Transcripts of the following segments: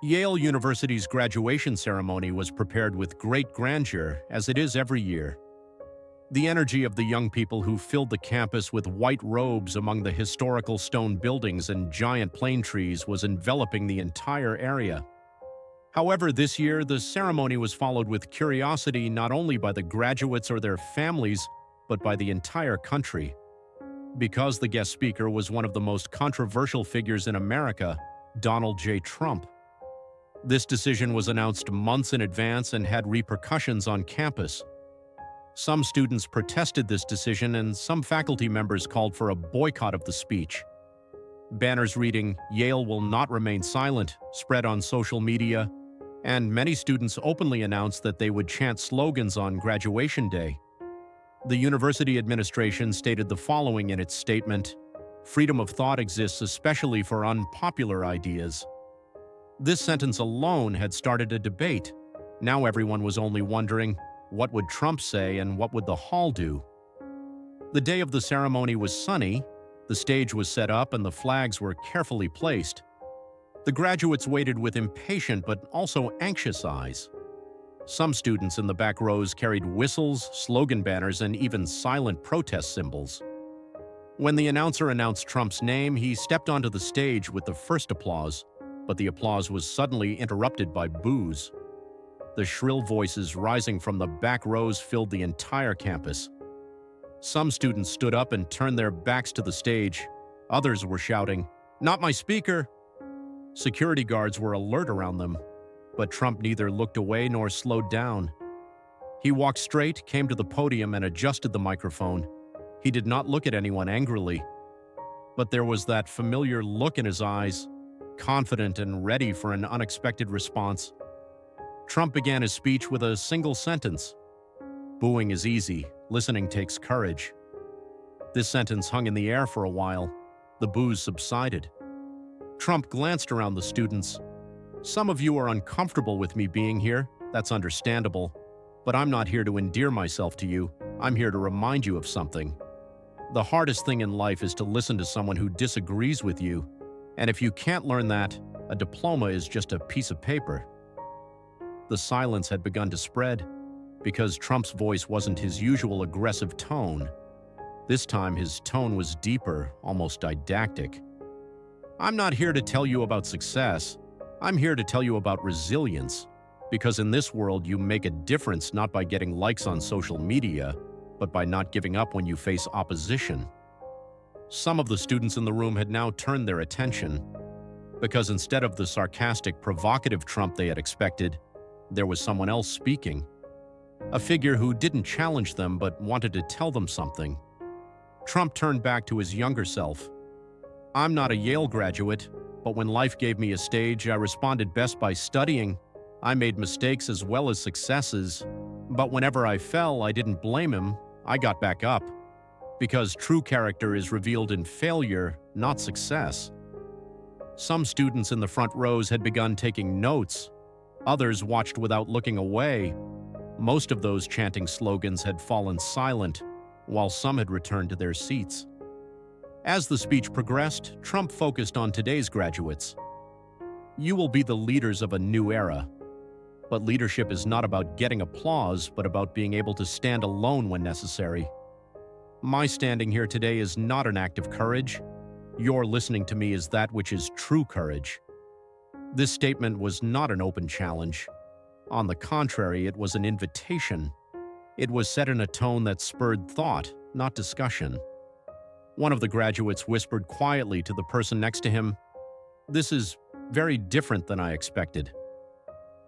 Yale University's graduation ceremony was prepared with great grandeur, as it is every year. The energy of the young people who filled the campus with white robes among the historical stone buildings and giant plane trees was enveloping the entire area. However, this year, the ceremony was followed with curiosity not only by the graduates or their families, but by the entire country. Because the guest speaker was one of the most controversial figures in America, Donald J. Trump. This decision was announced months in advance and had repercussions on campus. Some students protested this decision and some faculty members called for a boycott of the speech. Banners reading, "Yale will not remain silent," spread on social media, and many students openly announced that they would chant slogans on graduation day. The university administration stated the following in its statement: "Freedom of thought exists especially for unpopular ideas." This sentence alone had started a debate. Now everyone was only wondering, what would Trump say and what would the hall do? The day of the ceremony was sunny, the stage was set up and the flags were carefully placed. The graduates waited with impatient but also anxious eyes. Some students in the back rows carried whistles, slogan banners, and even silent protest symbols. When the announcer announced Trump's name, he stepped onto the stage with the first applause, but the applause was suddenly interrupted by boos. The shrill voices rising from the back rows filled the entire campus. Some students stood up and turned their backs to the stage. Others were shouting, "Not my speaker!" Security guards were alert around them, but Trump neither looked away nor slowed down. He walked straight, came to the podium, and adjusted the microphone. He did not look at anyone angrily, but there was that familiar look in his eyes, confident and ready for an unexpected response. Trump began his speech with a single sentence: "Booing is easy, listening takes courage." This sentence hung in the air for a while. The boos subsided. Trump glanced around the students. "Some of you are uncomfortable with me being here. That's understandable. But I'm not here to endear myself to you. I'm here to remind you of something. The hardest thing in life is to listen to someone who disagrees with you. And if you can't learn that, a diploma is just a piece of paper." The silence had begun to spread, because Trump's voice wasn't his usual aggressive tone. This time his tone was deeper, almost didactic. "I'm not here to tell you about success. I'm here to tell you about resilience. Because in this world you make a difference not by getting likes on social media, but by not giving up when you face opposition." Some of the students in the room had now turned their attention, because instead of the sarcastic, provocative Trump they had expected, there was someone else speaking. A figure who didn't challenge them but wanted to tell them something. Trump turned back to his younger self. "I'm not a Yale graduate, but when life gave me a stage, I responded best by studying. I made mistakes as well as successes, but whenever I fell, I didn't blame him. I got back up. Because true character is revealed in failure, not success." Some students in the front rows had begun taking notes. Others watched without looking away. Most of those chanting slogans had fallen silent, while some had returned to their seats. As the speech progressed, Trump focused on today's graduates. "You will be the leaders of a new era. But leadership is not about getting applause, but about being able to stand alone when necessary. My standing here today is not an act of courage. Your listening to me is that which is true courage." This statement was not an open challenge. On the contrary, it was an invitation. It was said in a tone that spurred thought, not discussion. One of the graduates whispered quietly to the person next to him, "This is very different than I expected."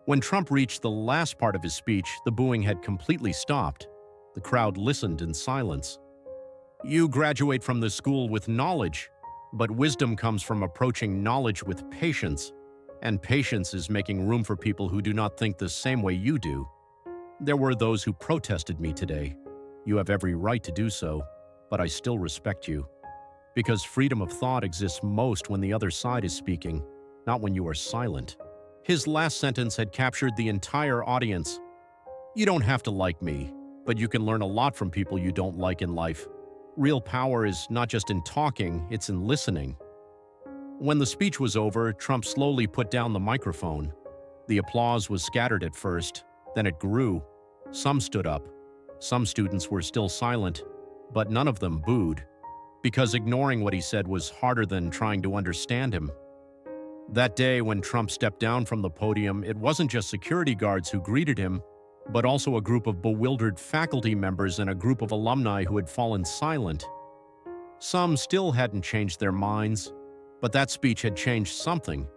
When Trump reached the last part of his speech, the booing had completely stopped. The crowd listened in silence. "You graduate from this school with knowledge, but wisdom comes from approaching knowledge with patience, and patience is making room for people who do not think the same way you do. There were those who protested me today. You have every right to do so, but I still respect you. Because freedom of thought exists most when the other side is speaking, not when you are silent." His last sentence had captured the entire audience. "You don't have to like me, but you can learn a lot from people you don't like in life. Real power is not just in talking, it's in listening." When the speech was over, Trump slowly put down the microphone. The applause was scattered at first, then it grew. Some stood up. Some students were still silent, but none of them booed, because ignoring what he said was harder than trying to understand him. That day, when Trump stepped down from the podium, it wasn't just security guards who greeted him, but also a group of bewildered faculty members and a group of alumni who had fallen silent. Some still hadn't changed their minds, but that speech had changed something.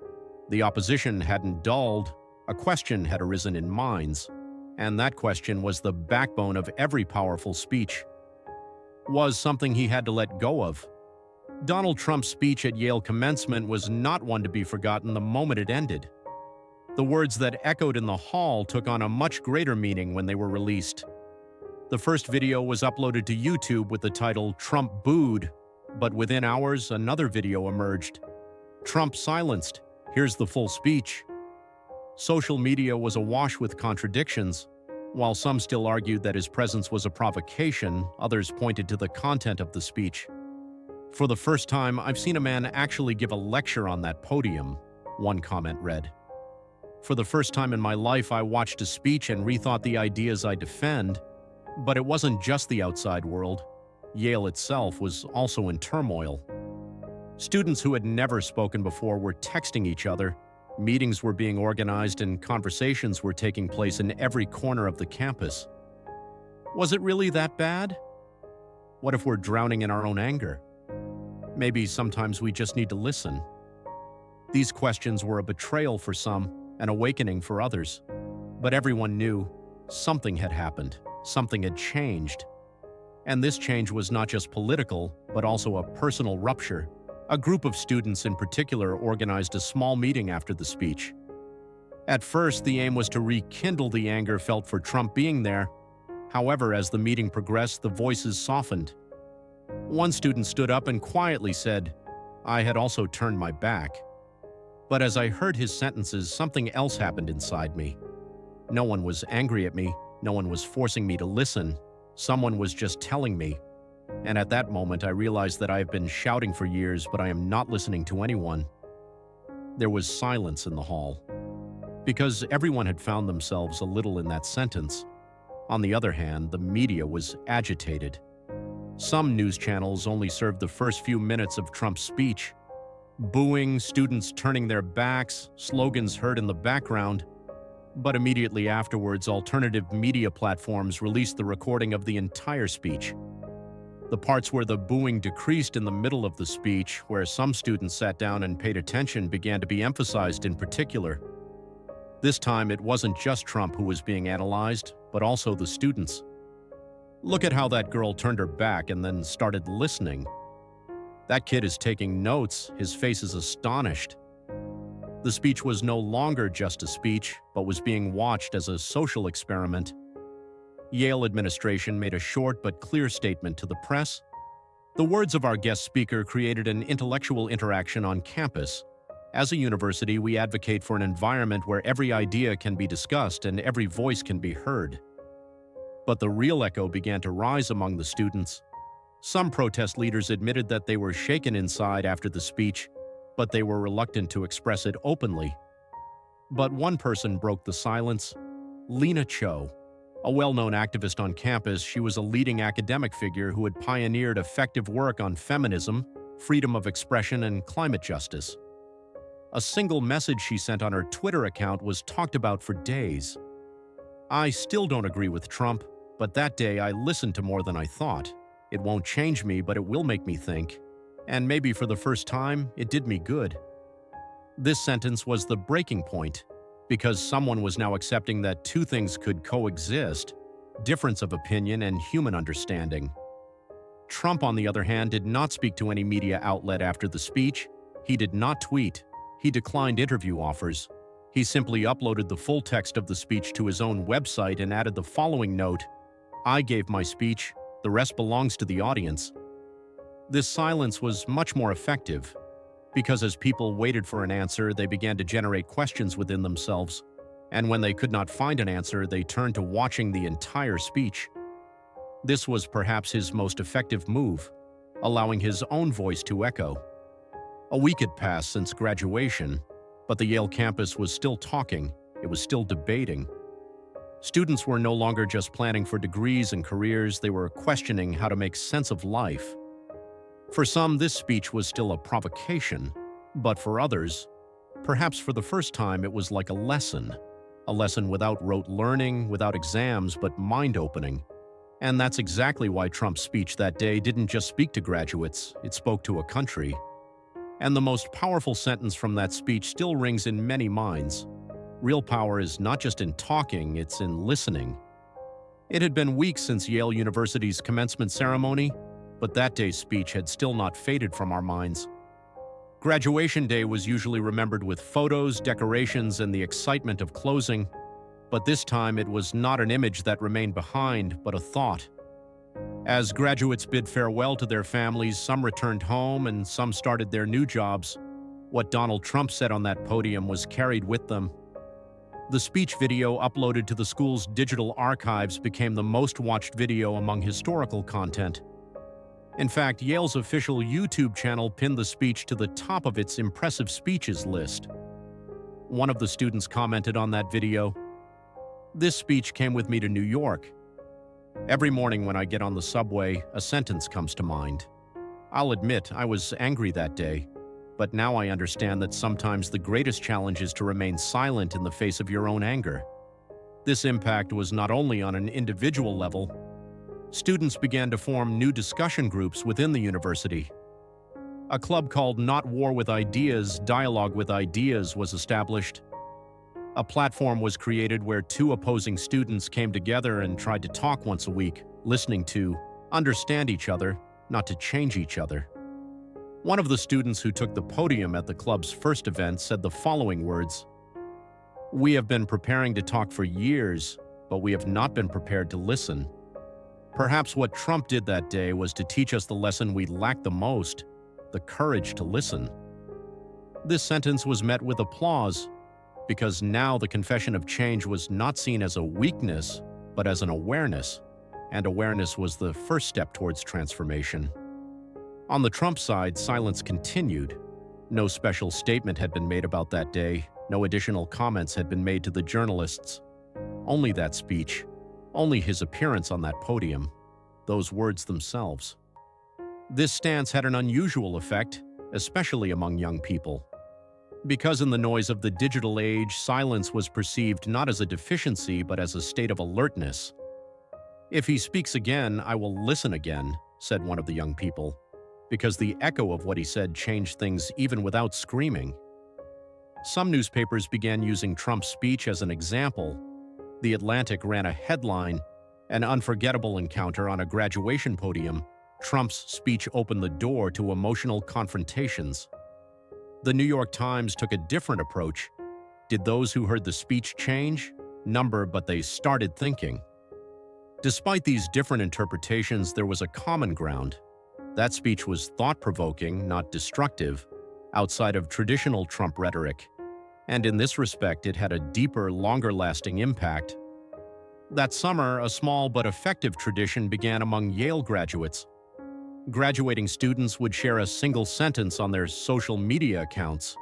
The opposition hadn't dulled, a question had arisen in minds, and that question was the backbone of every powerful speech. Was something he had to let go of. Donald Trump's speech at Yale commencement was not one to be forgotten the moment it ended. The words that echoed in the hall took on a much greater meaning when they were released. The first video was uploaded to YouTube with the title "Trump Booed," but within hours, another video emerged. "Trump silenced. Here's the full speech." Social media was awash with contradictions. While some still argued that his presence was a provocation, others pointed to the content of the speech. "For the first time, I've seen a man actually give a lecture on that podium," one comment read. "For the first time in my life, I watched a speech and rethought the ideas I defend." But it wasn't just the outside world. Yale itself was also in turmoil. Students who had never spoken before were texting each other. Meetings were being organized and conversations were taking place in every corner of the campus. Was it really that bad? What if we're drowning in our own anger? Maybe sometimes we just need to listen. These questions were a betrayal for some, an awakening for others. But everyone knew something had happened, something had changed. And this change was not just political, but also a personal rupture. A group of students in particular organized a small meeting after the speech. At first, the aim was to rekindle the anger felt for Trump being there. However, as the meeting progressed, the voices softened. One student stood up and quietly said, "I had also turned my back." But as I heard his sentences, something else happened inside me. No one was angry at me. No one was forcing me to listen. Someone was just telling me. And at that moment, I realized that I have been shouting for years, but I am not listening to anyone. There was silence in the hall, because everyone had found themselves a little in that sentence. On the other hand, the media was agitated. Some news channels only served the first few minutes of Trump's speech. Booing, students turning their backs, slogans heard in the background. But immediately afterwards, alternative media platforms released the recording of the entire speech. The parts where the booing decreased in the middle of the speech, where some students sat down and paid attention, began to be emphasized in particular. This time, it wasn't just Trump who was being analyzed, but also the students. Look at how that girl turned her back and then started listening. That kid is taking notes, his face is astonished. The speech was no longer just a speech, but was being watched as a social experiment. Yale administration made a short but clear statement to the press. The words of our guest speaker created an intellectual interaction on campus. As a university, we advocate for an environment where every idea can be discussed and every voice can be heard. But the real echo began to rise among the students. Some protest leaders admitted that they were shaken inside after the speech, but they were reluctant to express it openly. But one person broke the silence. Lena Cho. A well-known activist on campus, she was a leading academic figure who had pioneered effective work on feminism, freedom of expression, and climate justice. A single message she sent on her Twitter account was talked about for days. "I still don't agree with Trump, but that day I listened to more than I thought. It won't change me, but it will make me think. And maybe for the first time, it did me good." This sentence was the breaking point, because someone was now accepting that two things could coexist: difference of opinion and human understanding. Trump, on the other hand, did not speak to any media outlet after the speech. He did not tweet. He declined interview offers. He simply uploaded the full text of the speech to his own website and added the following note: "I gave my speech. The rest belongs to the audience." This silence was much more effective, because as people waited for an answer, they began to generate questions within themselves. And when they could not find an answer, they turned to watching the entire speech. This was perhaps his most effective move, allowing his own voice to echo. A week had passed since graduation, but the Yale campus was still talking, it was still debating. Students were no longer just planning for degrees and careers, they were questioning how to make sense of life. For some, this speech was still a provocation, but for others, perhaps for the first time, it was like a lesson without rote learning, without exams, but mind-opening. And that's exactly why Trump's speech that day didn't just speak to graduates, it spoke to a country. And the most powerful sentence from that speech still rings in many minds. Real power is not just in talking, it's in listening. It had been weeks since Yale University's commencement ceremony, but that day's speech had still not faded from our minds. Graduation day was usually remembered with photos, decorations, and the excitement of closing, but this time it was not an image that remained behind, but a thought. As graduates bid farewell to their families, some returned home and some started their new jobs. What Donald Trump said on that podium was carried with them. The speech video uploaded to the school's digital archives became the most watched video among historical content. In fact, Yale's official YouTube channel pinned the speech to the top of its impressive speeches list. One of the students commented on that video, "This speech came with me to New York. Every morning when I get on the subway, a sentence comes to mind. I'll admit I was angry that day, but now I understand that sometimes the greatest challenge is to remain silent in the face of your own anger." This impact was not only on an individual level. Students began to form new discussion groups within the university. A club called Not War with Ideas, Dialogue with Ideas was established. A platform was created where two opposing students came together and tried to talk once a week, listening to, understand each other, not to change each other. One of the students who took the podium at the club's first event said the following words, "We have been preparing to talk for years, but we have not been prepared to listen." Perhaps what Trump did that day was to teach us the lesson we lack the most, the courage to listen. This sentence was met with applause, because now the confession of change was not seen as a weakness, but as an awareness, and awareness was the first step towards transformation. On the Trump side, silence continued. No special statement had been made about that day, no additional comments had been made to the journalists. Only that speech, only his appearance on that podium, those words themselves. This stance had an unusual effect, especially among young people. Because in the noise of the digital age, silence was perceived not as a deficiency but as a state of alertness. "If he speaks again, I will listen again," said one of the young people, because the echo of what he said changed things even without screaming. Some newspapers began using Trump's speech as an example. The Atlantic ran a headline, "An unforgettable encounter on a graduation podium. Trump's speech opened the door to emotional confrontations." The New York Times took a different approach. Did those who heard the speech change? Number, but they started thinking. Despite these different interpretations, there was a common ground. That speech was thought-provoking, not destructive, outside of traditional Trump rhetoric. And in this respect, it had a deeper, longer-lasting impact. That summer, a small but effective tradition began among Yale graduates. Graduating students would share a single sentence on their social media accounts.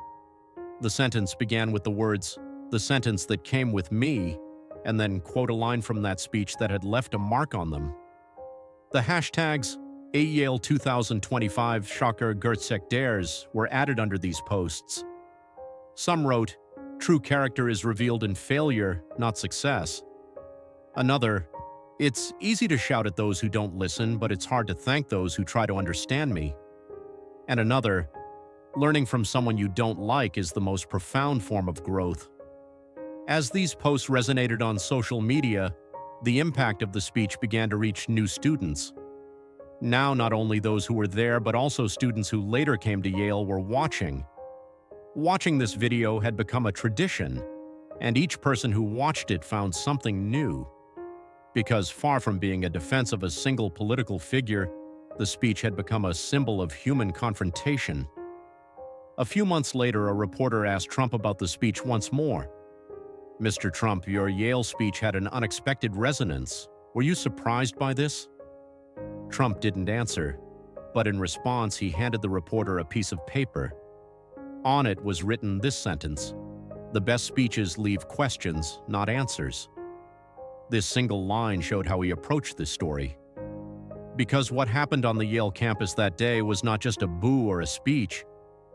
The sentence began with the words, "The sentence that came with me," and then quote a line from that speech that had left a mark on them. The hashtags #AYale 2025 Shocker Gertzek Dares were added under these posts. Some wrote, "True character is revealed in failure, not success." Another, "It's easy to shout at those who don't listen, but it's hard to thank those who try to understand me." And another, "Learning from someone you don't like is the most profound form of growth." As these posts resonated on social media, the impact of the speech began to reach new students. Now not only those who were there, but also students who later came to Yale were watching. Watching this video had become a tradition, and each person who watched it found something new. Because far from being a defense of a single political figure, the speech had become a symbol of human confrontation. A few months later, a reporter asked Trump about the speech once more. "Mr. Trump, your Yale speech had an unexpected resonance. Were you surprised by this?" Trump didn't answer, but in response, he handed the reporter a piece of paper. On it was written this sentence: "The best speeches leave questions, not answers." This single line showed how he approached this story. Because what happened on the Yale campus that day was not just a boo or a speech,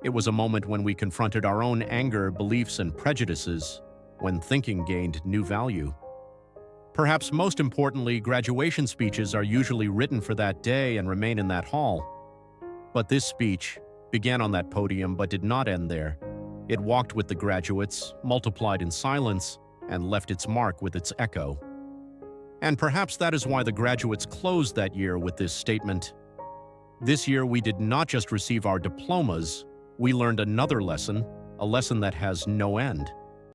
it was a moment when we confronted our own anger, beliefs, and prejudices, when thinking gained new value. Perhaps most importantly, graduation speeches are usually written for that day and remain in that hall. But this speech began on that podium but did not end there. It walked with the graduates, multiplied in silence, and left its mark with its echo. And perhaps that is why the graduates closed that year with this statement: "This year we did not just receive our diplomas, we learned another lesson, a lesson that has no end."